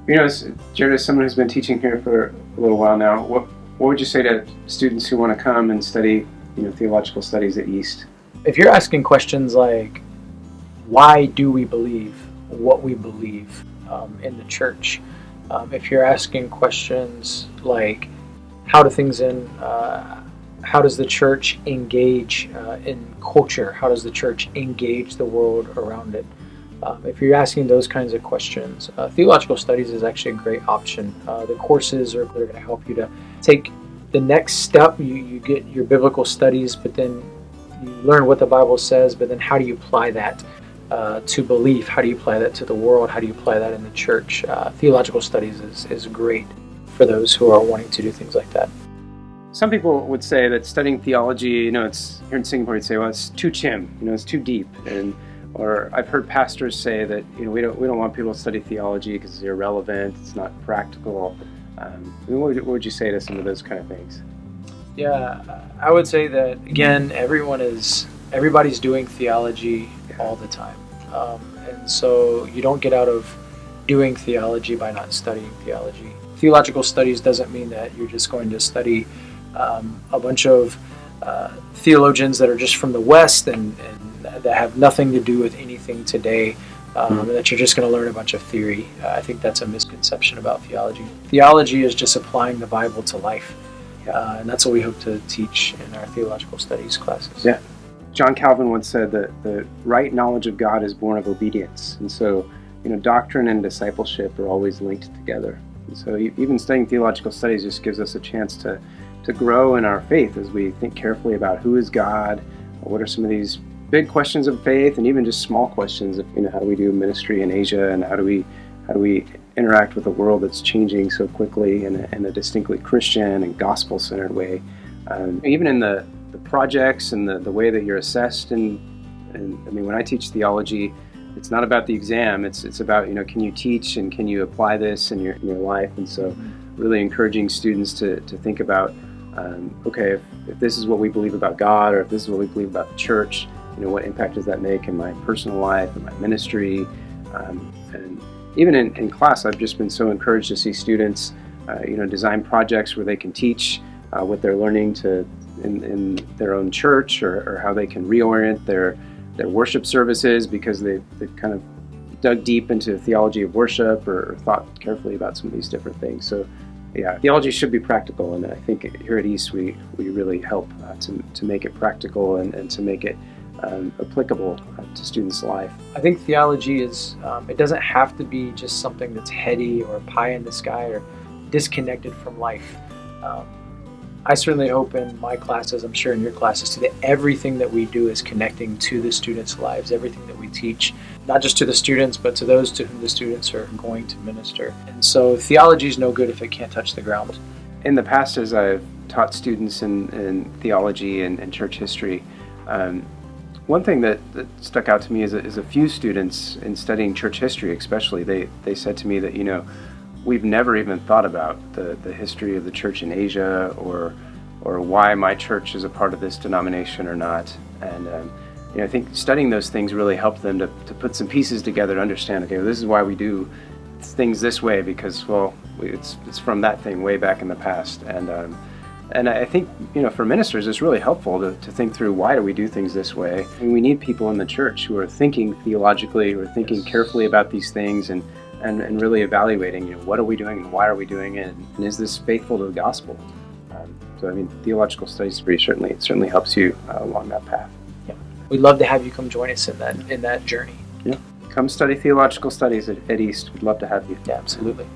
Jared, as someone who's been teaching here for a little while now, what would you say to students who want to come and study, theological studies at East? If you're asking questions like, why do we believe what we believe in the church? If you're asking questions like, how does the church engage in culture? How does the church engage the world around it? If you're asking those kinds of questions, theological studies is actually a great option. The courses are going to help you to take the next step. You get your biblical studies, but then you learn what the Bible says, but then how do you apply that to belief? How do you apply that to the world? How do you apply that in the church? Theological studies is great for those who are wanting to do things like that. Some people would say that studying theology, it's here in Singapore, you'd say, well, it's too chim, it's too deep. Or I've heard pastors say that, we don't want people to study theology because it's irrelevant, it's not practical. What would you say to some of those kind of things? Yeah, I would say that, again, everybody's doing theology all the time. And so you don't get out of doing theology by not studying theology. Theological studies doesn't mean that you're just going to study a bunch of theologians that are just from the West and that have nothing to do with anything today, that you're just going to learn a bunch of theory. I think that's a misconception about theology. Theology is just applying the Bible to life, and that's what we hope to teach in our theological studies classes. Yeah. John Calvin once said that the right knowledge of God is born of obedience, and so doctrine and discipleship are always linked together. And so even studying theological studies just gives us a chance to grow in our faith as we think carefully about who is God, what are some of these big questions of faith, and even just small questions of how do we do ministry in Asia, and how do we interact with a world that's changing so quickly in a distinctly Christian and gospel-centered way. Even in the projects and the way that you're assessed, and when I teach theology, it's not about the exam. It's about can you teach and can you apply this in your life, and so really encouraging students to think about okay, if this is what we believe about God, or if this is what we believe about the church, what impact does that make in my personal life, in my ministry, and even in class, I've just been so encouraged to see students, design projects where they can teach what they're learning in their own church, or how they can reorient their worship services because they've kind of dug deep into theology of worship or thought carefully about some of these different things. So yeah, theology should be practical, and I think here at East we really help to make it practical and to make it applicable to students' life. I think theology is, it doesn't have to be just something that's heady or pie in the sky or disconnected from life. I certainly hope in my classes, I'm sure in your classes too, that everything that we do is connecting to the students' lives, everything that we teach, not just to the students, but to those to whom the students are going to minister. And so theology is no good if it can't touch the ground. In the past, as I've taught students in theology and church history, one thing that stuck out to me is a few students in studying church history especially, they said to me that, we've never even thought about the history of the church in Asia or why my church is a part of this denomination or not. And I think studying those things really helped them to put some pieces together to understand, okay, well, this is why we do things this way, because, well, it's from that thing way back in the past. And I think, for ministers, it's really helpful to think through, why do we do things this way? We need people in the church who are thinking theologically, who are thinking carefully about these things, and really evaluating, what are we doing and why are we doing it, and is this faithful to the gospel? So theological studies certainly helps you along that path. Yeah, we'd love to have you come join us in that journey. Yeah, come study theological studies at East. We'd love to have you. Yeah, absolutely.